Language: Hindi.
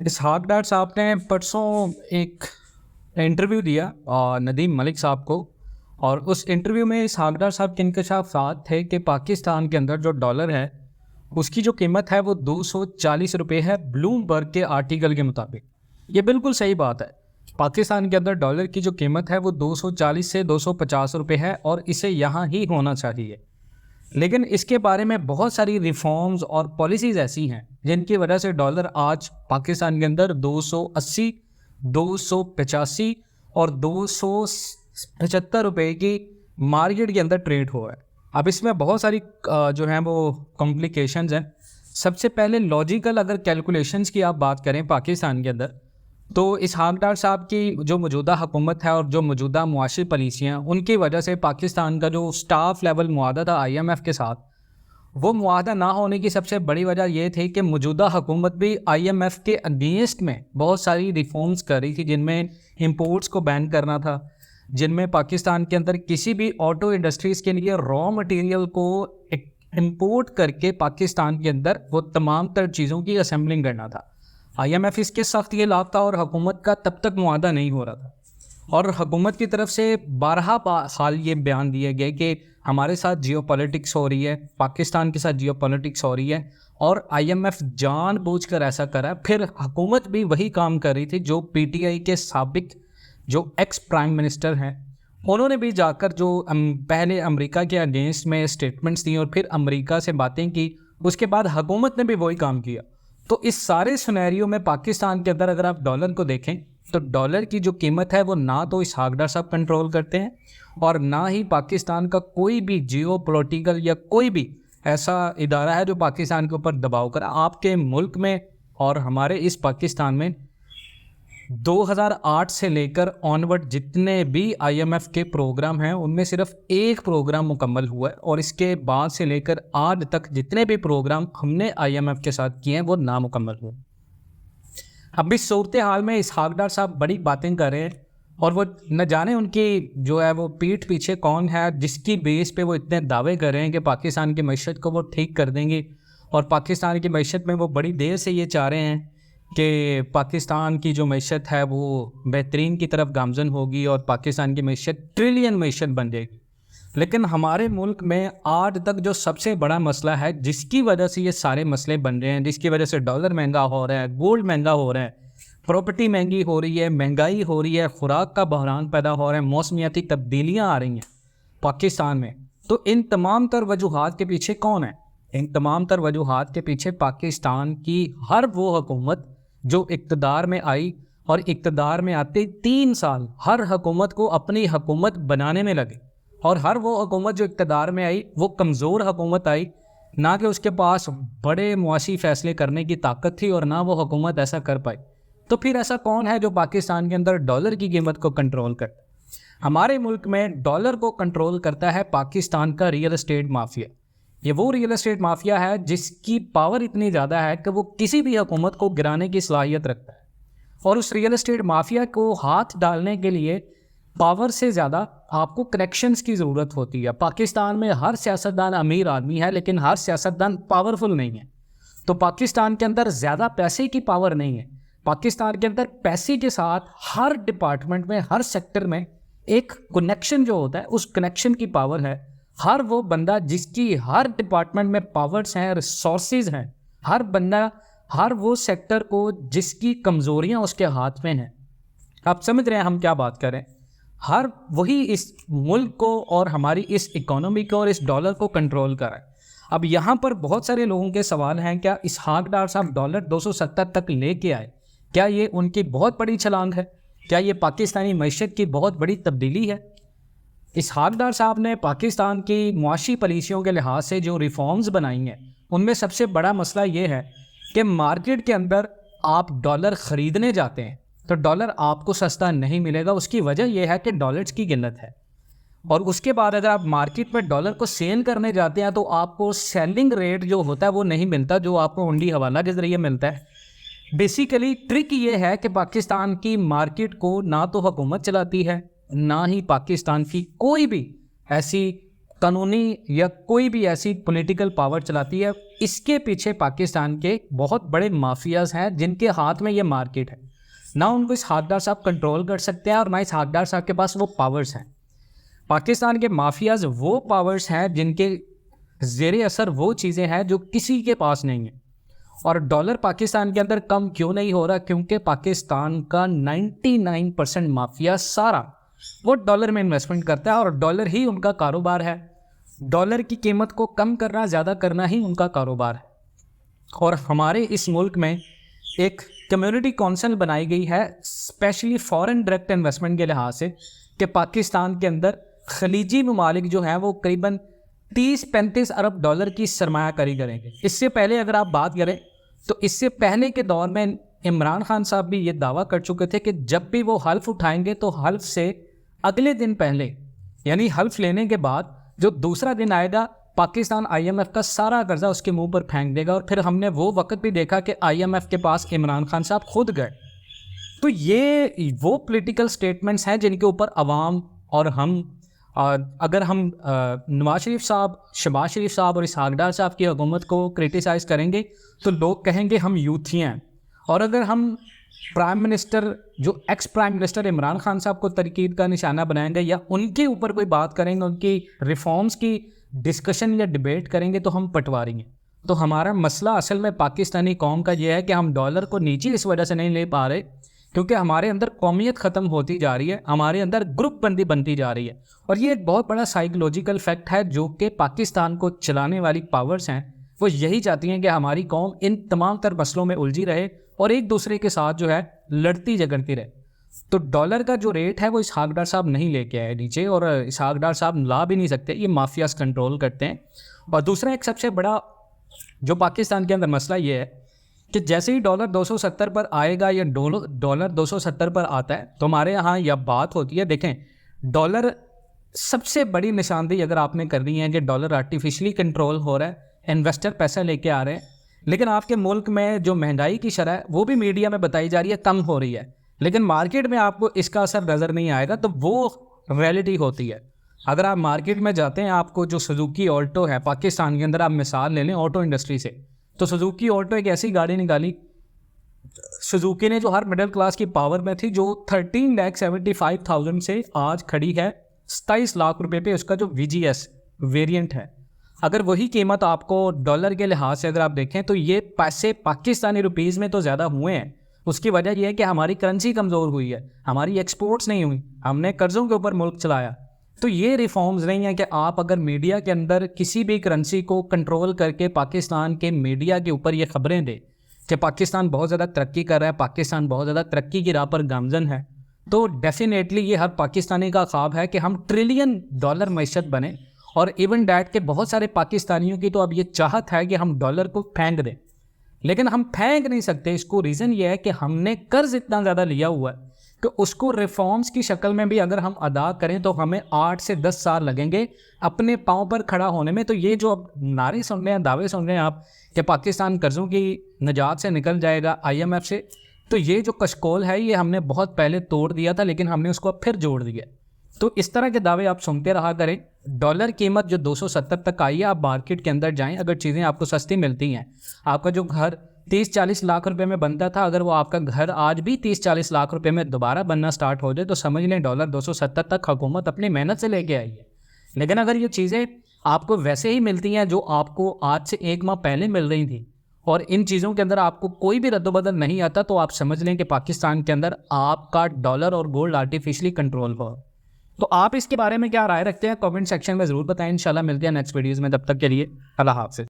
इसहाक डार साहब ने परसों एक इंटरव्यू दिया नदीम मलिक साहब को। और उस इंटरव्यू में इसहाक डार साहब के इंकशाफात थे कि पाकिस्तान के अंदर जो डॉलर है उसकी जो कीमत है वो 240 रुपये है ब्लूमबर्ग के आर्टिकल के मुताबिक। ये बिल्कुल सही बात है। पाकिस्तान के अंदर डॉलर की जो कीमत है वो 240 से 250 रुपये है और इसे यहाँ ही होना चाहिए। लेकिन इसके बारे में बहुत सारी रिफॉर्म्स और पॉलिसीज़ ऐसी हैं जिनकी वजह से डॉलर आज पाकिस्तान के अंदर 280, 285 और 275 रुपये की मार्केट के अंदर ट्रेड हुआ है। अब इसमें बहुत सारी जो हैं वो कॉम्प्लिकेशंस हैं। सबसे पहले लॉजिकल अगर कैलकुलेशंस की आप बात करें पाकिस्तान के अंदर, तो इसहाक डार साहब की जो मौजूदा हुकूमत है और जो मौजूदा मुआशी पॉलिसियाँ उनकी वजह से पाकिस्तान का जो स्टाफ लेवल मुआहदा था IMF के साथ, वो मुआहदा ना होने की सबसे बड़ी वजह ये थी कि मौजूदा हुकूमत भी IMF के अगेंस्ट में बहुत सारी रिफॉर्म्स कर रही थी, जिनमें इंपोर्ट्स को बैन करना था, जिनमें पाकिस्तान के अंदर किसी भी ऑटो इंडस्ट्रीज़ के लिए रॉ मटेरियल को इंपोर्ट करके पाकिस्तान के अंदर वो तमाम तर चीज़ों की असेंबलिंग करना था। IMF इसके सख्त खिलाफ था और हुकूमत का तब तक मुआहदा नहीं हो रहा था। और हुकूमत की तरफ से 12 साल ये बयान दिए गए कि हमारे साथ जियोपॉलिटिक्स हो रही है, पाकिस्तान के साथ जियोपॉलिटिक्स हो रही है और IMF जानबूझकर ऐसा करा। फिर हुकूमत भी वही काम कर रही थी जो PTI के साबिक जो एक्स प्राइम मिनिस्टर हैं उन्होंने भी जाकर जो पहले अमेरिका के अगेंस्ट में स्टेटमेंट्स दी और फिर अमेरिका से बातें की, उसके बाद हुकूमत ने भी वही काम किया। तो इस सारे सिनेरियो में पाकिस्तान के अंदर अगर आप डॉलर को देखें तो डॉलर की जो कीमत है वो ना तो इसहाक डार साहब कंट्रोल करते हैं और ना ही पाकिस्तान का कोई भी जियो पॉलिटिकल या कोई भी ऐसा इदारा है जो पाकिस्तान के ऊपर दबाव करे। आपके मुल्क में और हमारे इस पाकिस्तान में 2008 से लेकर ऑनवर्ड जितने भी IMF के प्रोग्राम हैं उनमें सिर्फ एक प्रोग्राम मुकम्मल हुआ है और इसके बाद से लेकर आज तक जितने भी प्रोग्राम हमने IMF के साथ किए हैं वो नामुकम्मल हुए। अब इस सूरत हाल में इसहाक डार साहब बड़ी बातें कर रहे हैं और वो न जाने उनकी जो है वो पीठ पीछे कौन है जिसकी बेस पे वो इतने दावे कर रहे हैं कि पाकिस्तान की मईशत को वो ठीक कर देंगे। और पाकिस्तान की मईशत में वो बड़ी देर से ये चाह रहे हैं कि पाकिस्तान की जो मईशत है वो बेहतरीन की तरफ गामजन होगी और पाकिस्तान की मईशत ट्रिलियन मईशत बन जाएगी। लेकिन हमारे मुल्क में आज तक जो सबसे बड़ा मसला है जिसकी वजह से ये सारे मसले बन रहे हैं, जिसकी वजह से डॉलर महंगा हो रहा है, गोल्ड महंगा हो रहा है, प्रॉपर्टी महंगी हो रही है, महंगाई हो रही है, खुराक का बहरान पैदा हो रहा है, मौसमियाती तब्दीलियाँ आ रही हैं पाकिस्तान में, तो इन तमाम तर वजूहात के पीछे कौन है? इन तमाम तर वजूहात के पीछे पाकिस्तान की हर वो हुकूमत जो इक़्तिदार में आई और इक़्तिदार में आते 3 साल हर हुकूमत को अपनी हुकूमत बनाने में लगे और हर वो हुकूमत जो इक़्तिदार में आई वो कमज़ोर हुकूमत आई, ना कि उसके पास बड़े मुआशी फ़ैसले करने की ताकत थी और ना वो हुकूमत ऐसा कर पाई। तो फिर ऐसा कौन है जो पाकिस्तान के अंदर डॉलर की कीमत को कंट्रोल करता है? हमारे मुल्क में डॉलर को कंट्रोल करता है पाकिस्तान का रियल एस्टेट माफिया। ये वो रियल एस्टेट माफिया है जिसकी पावर इतनी ज़्यादा है कि वो किसी भी हुकूमत को गिराने की सलाहियत रखता है और उस रियल एस्टेट माफिया को हाथ डालने के लिए पावर से ज़्यादा आपको कनेक्शंस की ज़रूरत होती है। पाकिस्तान में हर सियासतदान अमीर आदमी है लेकिन हर सियासतदान पावरफुल नहीं है। तो पाकिस्तान के अंदर ज़्यादा पैसे की पावर नहीं है। पाकिस्तान के अंदर पैसे के साथ हर डिपार्टमेंट में, हर सेक्टर में एक कनेक्शन जो होता है उस कनेक्शन की पावर है। हर वो बंदा जिसकी हर डिपार्टमेंट में पावर्स हैं, रिसोर्सेज हैं, हर बंदा हर वो सेक्टर को जिसकी कमज़ोरियाँ उसके हाथ में हैं। आप समझ रहे हैं हम क्या बात करें? हर वही इस मुल्क को और हमारी इस इकोनॉमी को और इस डॉलर को कंट्रोल कर रहा है। अब यहाँ पर बहुत सारे लोगों के सवाल हैं, क्या इसहाक डार साहब डॉलर 270 तक लेके आए, क्या ये उनकी बहुत बड़ी छलांग है? क्या ये पाकिस्तानी मईशत की बहुत बड़ी तब्दीली है? इसहाक डार साहब ने पाकिस्तान की मुआशी पॉलिसियों के लिहाज से जो रिफॉर्म्स बनाई हैं उनमें सबसे बड़ा मसला ये है कि मार्केट के अंदर आप डॉलर ख़रीदने जाते हैं तो डॉलर आपको सस्ता नहीं मिलेगा। उसकी वजह यह है कि डॉलर्स की किल्लत है और उसके बाद अगर आप मार्केट में डॉलर को सेल करने जाते हैं तो आपको सेलिंग रेट जो होता है वो नहीं मिलता जो आपको हुंडी हवाला के ज़रिए मिलता है। बेसिकली ट्रिक ये है कि पाकिस्तान की मार्केट को ना तो हुकूमत चलाती है, ना ही पाकिस्तान की कोई भी ऐसी कानूनी या कोई भी ऐसी पॉलिटिकल पावर चलाती है, इसके पीछे पाकिस्तान के बहुत बड़े माफियाज हैं जिनके हाथ में ये मार्केट है। ना उनको इस हकदार साहब कंट्रोल कर सकते हैं और ना इस हकदार साहब के पास वो पावर्स हैं। पाकिस्तान के माफियाज वो पावर्स हैं जिनके ज़ेरे असर वो चीज़ें हैं जो किसी के पास नहीं है। और डॉलर पाकिस्तान के अंदर कम क्यों नहीं हो रहा? क्योंकि पाकिस्तान का 99% माफिया सारा वो डॉलर में इन्वेस्टमेंट करता है और डॉलर ही उनका कारोबार है। डॉलर की कीमत को कम करना, ज़्यादा करना ही उनका कारोबार है। और हमारे इस मुल्क में एक कम्युनिटी काउंसिल बनाई गई है स्पेशली फॉरेन डायरेक्ट इन्वेस्टमेंट के लिहाज से, कि पाकिस्तान के अंदर खलीजी ममालिक जो हैं वो करीबन 30-35 अरब डॉलर की सरमायाकारी करेंगे। इससे पहले अगर आप बात करें तो इससे पहले के दौर में इमरान खान साहब भी ये दावा कर चुके थे कि जब भी वो हल्फ उठाएंगे तो हल्फ से अगले दिन पहले, यानी हल्फ लेने के बाद जो दूसरा दिन आएगा, पाकिस्तान IMF का सारा कर्जा उसके मुंह पर फेंक देगा। और फिर हमने वो वक्त भी देखा कि IMF के पास इमरान खान साहब खुद गए। तो ये वो पॉलिटिकल स्टेटमेंट्स हैं जिनके ऊपर अवाम और हम अगर हम नवाज शरीफ साहब, शहबाज शरीफ साहब और इसहाक डार साहब की हुकूमत को क्रिटिसाइज़ करेंगे तो लोग कहेंगे हम यूथ ही हैं। और अगर हम प्राइम मिनिस्टर, जो ex prime minister Imran Khan साहब को तनकीद का निशाना बनाएंगे या उनके ऊपर कोई बात करेंगे, उनकी रिफॉर्म्स की डिस्कशन या डिबेट करेंगे तो हम पटवारी हैं। तो हमारा मसला असल में पाकिस्तानी कौम का ये है कि हम डॉलर को नीचे इस वजह से नहीं ले पा रहे क्योंकि हमारे अंदर कौमियत ख़त्म होती जा रही है, हमारे अंदर ग्रुप बंदी बनती जा रही है। और ये एक बहुत बड़ा साइकोलॉजिकल फैक्ट है जो कि पाकिस्तान को चलाने वाली पावर्स हैं वो यही चाहती हैं कि हमारी कौम इन तमाम तर मसलों में उलझी रहे और एक दूसरे के साथ जो है लड़ती झगड़ती रहे। तो डॉलर का जो रेट है वो इसहाक डार साहब नहीं लेके आए नीचे, और इसहाक डार साहब ला भी नहीं सकते, ये माफियाज कंट्रोल करते हैं। और दूसरा एक सबसे बड़ा जो पाकिस्तान के अंदर मसला ये है कि जैसे ही डॉलर 270 पर आएगा या डॉलर 270 पर आता है तो हमारे यहाँ यह बात होती है, देखें डॉलर सबसे बड़ी निशानदेही अगर आपने करनी है कि डॉलर आर्टिफिशियली कंट्रोल हो रहा है, इन्वेस्टर पैसा लेके आ रहे हैं, लेकिन आपके मुल्क में जो महंगाई की शरह है वो भी मीडिया में बताई जा रही है कम हो रही है, लेकिन मार्केट में आपको इसका असर नज़र नहीं आएगा। तो वो रियलिटी होती है। अगर आप मार्केट में जाते हैं, आपको जो सुजुकी ऑल्टो है पाकिस्तान के अंदर, आप मिसाल ले लें ऑटो इंडस्ट्री से, तो सुजुकी ऑल्टो एक ऐसी गाड़ी निकाली सुजुकी ने जो हर मिडिल क्लास की पावर में थी, जो 13,75,000 से आज खड़ी है 27 लाख रुपए पे। उसका जो VGS वेरिएंट है, अगर वही कीमत आपको डॉलर के लिहाज से अगर आप देखें तो ये पैसे पाकिस्तानी रुपीज़ में तो ज़्यादा हुए हैं। उसकी वजह यह है कि हमारी करेंसी कमज़ोर हुई है, हमारी एक्सपोर्ट्स नहीं हुई, हमने कर्ज़ों के ऊपर मुल्क चलाया। तो ये रिफॉर्म्स नहीं है कि आप अगर मीडिया के अंदर किसी भी करेंसी को कंट्रोल करके पाकिस्तान के मीडिया के ऊपर ये खबरें दें कि पाकिस्तान बहुत ज़्यादा तरक्की कर रहा है, पाकिस्तान बहुत ज़्यादा तरक्की की राह पर गामजन है, तो डेफिनेटली ये हर पाकिस्तानी का ख्वाब है कि हम ट्रिलियन डॉलर मैशत बने। और इवन डैट के बहुत सारे पाकिस्तानियों की तो अब ये चाहत है कि हम डॉलर को फेंक दें, लेकिन हम फेंक नहीं सकते। इसको रीज़न ये है कि हमने कर्ज इतना ज़्यादा लिया हुआ है कि उसको रिफॉर्म्स की शक्ल में भी अगर हम अदा करें तो हमें 8 से 10 साल लगेंगे अपने पाँव पर खड़ा होने में। तो ये जो अब नारे सुन रहे हैं, दावे सुन रहे हैं आप कि पाकिस्तान कर्ज़ों की निजात से निकल जाएगा IMF से, तो ये जो कशकोल है ये हमने बहुत पहले तोड़ दिया था, लेकिन हमने उसको अब फिर जोड़ दिया। तो इस तरह के दावे आप सुनते रहा करें। डॉलर कीमत जो 270 तक आई है, आप मार्केट के अंदर जाएं, अगर चीज़ें आपको सस्ती मिलती हैं, आपका जो घर 30-40 लाख रुपए में बनता था, अगर वो आपका घर आज भी 30-40 लाख रुपए में दोबारा बनना स्टार्ट हो जाए तो समझ लें डॉलर 270 तक हुकूमत अपनी मेहनत से लेके आई है। लेकिन अगर ये चीज़ें आपको वैसे ही मिलती हैं जो आपको आज से 1 माह पहले मिल रही थी और इन चीज़ों के अंदर आपको कोई भी रद्दोबदल नहीं आता, तो आप समझ लें कि पाकिस्तान के अंदर आपका डॉलर और गोल्ड आर्टिफिशियली कंट्रोल हो। तो आप इसके बारे में क्या राय रखते हैं कमेंट सेक्शन में ज़रूर बताएं। इंशाल्लाह मिलते हैं नेक्स्ट वीडियोज़ में, तब तक के लिए अल्लाह हाफ़िज़।